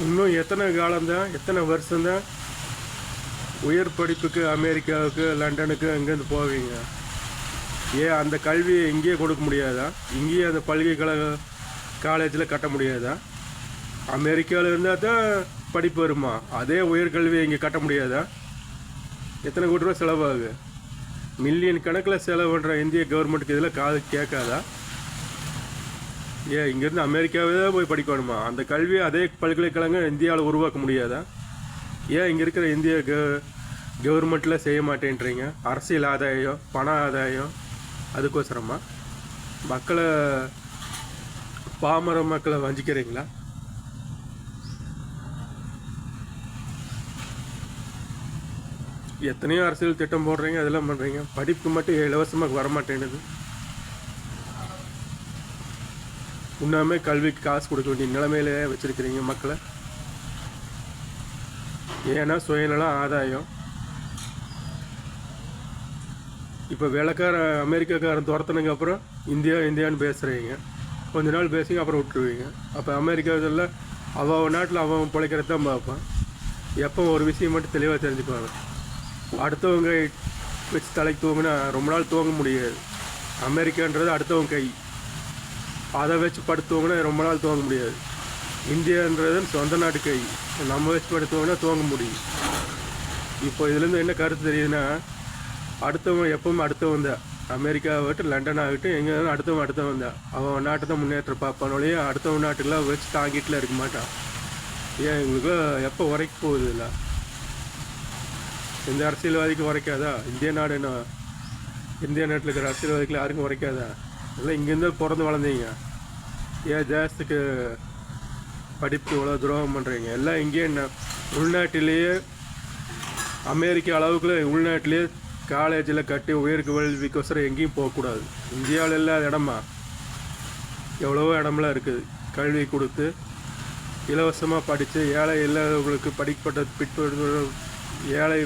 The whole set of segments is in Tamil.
இன்னும் எத்தனை காலம்தான், எத்தனை வருஷம்தான் உயர் படிப்புக்கு அமெரிக்காவுக்கு லண்டனுக்கு அங்கேருந்து போவீங்க? ஏன் அந்த கல்வியை இங்கேயே கொடுக்க முடியாதா? இங்கேயே அந்த பல்கலைக்கழக காலேஜில் கட்ட முடியாதா? அமெரிக்காவில் இருந்தால் தான் படிப்பு வருமா? அதே உயர்கல்வியை இங்கே கட்ட முடியாதா? எத்தனை கோடி ரூபா செலவாகு? மில்லியன் கணக்கில் செலவு பண்ணுற இந்திய கவர்மெண்ட்டுக்கு இதில் காது கேட்காதா? ஏன் இங்கேருந்து அமெரிக்காவே தான் போய் படிக்கணுமா? அந்த கல்வியை அதே பல்கலைக்கழகம் இந்தியாவில் உருவாக்க முடியாதா? ஏன் இங்கே இருக்கிற இந்திய கவர்மெண்ட்டில் செய்ய மாட்டேன்றீங்க? அரசியல் ஆதாயம், பண ஆதாயம், அதுக்கோசரமா மக்களை, பாமர மக்களை வஞ்சிக்கிறீங்களா? எத்தனையோ அரசியல் திட்டம் போடுறீங்க, அதெல்லாம் பண்ணுறீங்க, படிப்பு மட்டும் இலவசமாக வரமாட்டேன்னுது. இன்னுமே கல்விக்கு காசு கொடுக்க வேண்டிய நிலைமையிலே வச்சுருக்கிறீங்க மக்களை. ஏன்னா சுயநலம், ஆதாயம். இப்போ வேலைக்காரன் அமெரிக்காக்காரன் துரத்துனதுக்கு அப்புறம் இந்தியான்னு பேசுகிறீங்க, கொஞ்ச நாள் பேசிங்க, அப்புறம் விட்டுருவீங்க. அப்போ அமெரிக்காவில் அவன் நாட்டில் அவன் பிழைக்கிறது தான் பார்ப்பான். எப்போ ஒரு விஷயம் மட்டும் தெளிவாக தெரிஞ்சுக்குவாங்க, அடுத்தவங்க வச்சு தலைக்கு தூங்கினா ரொம்ப நாள் தூங்க முடியாது. அமெரிக்கான்றது அடுத்தவங்க கை, அதை வச்சு படுத்துவங்கன்னா ரொம்ப நாள் தூங்க முடியாது. இந்தியான்றது சொந்த நாட்டு கை, நம்ம வச்சு படுத்துவோம்னா தூங்க முடியும். இப்போ இதுலேருந்து என்ன கருத்து தெரியுதுன்னா, அடுத்தவன் எப்பவும் அடுத்தவன் தான். அமெரிக்கா ஆகட்டும், லண்டன் ஆகட்டும், எங்கே அடுத்தவன் தான். அவன் நாட்டை தான் முன்னேற்ற பார்ப்பானோலையே அடுத்தவன் நாட்டுக்கெல்லாம் வச்சு தாங்கிட்டுலாம் இருக்க மாட்டான். ஏன் இவங்களுக்கு எப்போ உரைக்க போகுது? இல்லை எந்த அரசியல்வாதிக்கும் உரைக்காதா? இந்திய நாடு என்ன, இந்திய நாட்டில் இருக்கிற அரசியல்வாதிகள் யாருக்கும் உரைக்காதா? எல்லாம் இங்கேருந்து பிறந்து வளர்ந்தீங்க. ஏன் தேசத்துக்கு படிப்பு இவ்வளோ துரோகம் பண்ணுறீங்க? எல்லாம் இங்கேயே என்ன, உள்நாட்டிலேயே அமெரிக்கா அளவுக்குள்ள உள்நாட்டிலேயே காலேஜில் கட்டி உயர்கல்விக்கோசரம் எங்கேயும் போகக்கூடாது. இந்தியாவில் இல்லாத இடமா? எவ்வளவோ இடமெல்லாம் இருக்குது. கல்வி கொடுத்து இலவசமாக படித்து ஏழை இல்லாதவங்களுக்கு படிக்கப்பட்ட பிற்படுத்த ஏழை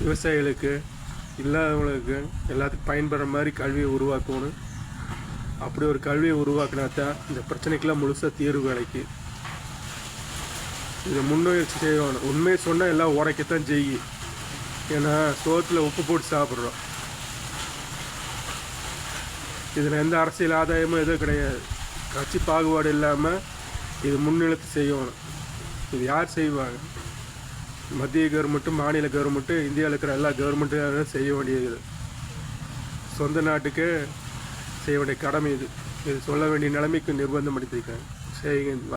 விவசாயிகளுக்கு இல்லாதவங்களுக்கு எல்லாத்துக்கும் பயன்படுற மாதிரி கல்வியை உருவாக்கணும். அப்படி ஒரு கல்வியை உருவாக்கினா தான் இந்த பிரச்சனைக்கெல்லாம் முழுசாக தீர்வு கிடைக்கு. இதை முன்முயற்சி செய்யணும். உண்மையை சொன்னால் எல்லாம் உரைக்கத்தான் செய்யும். ஏன்னா சோத்தில் உப்பு போட்டு சாப்பிட்றோம். இதில் எந்த அரசியல் ஆதாயமும் எதுவும் கிடையாது. கட்சி பாகுபாடு இல்லாமல் இது முன்னிறுத்தி செய்யணும். இது யார் செய்வாங்க? மத்திய கவர்மெண்ட்டும் மாநில கவர்மெண்ட்டும் இந்தியாவில் இருக்கிற எல்லா கவர்மெண்ட்டும் செய்ய வேண்டியது. சொந்த நாட்டுக்கு செய்ய வேண்டிய கடமை இது. இது சொல்ல வேண்டிய நிலைமைக்கு நிர்பந்தம் படுத்திருக்காங்க. செய்யுங்க.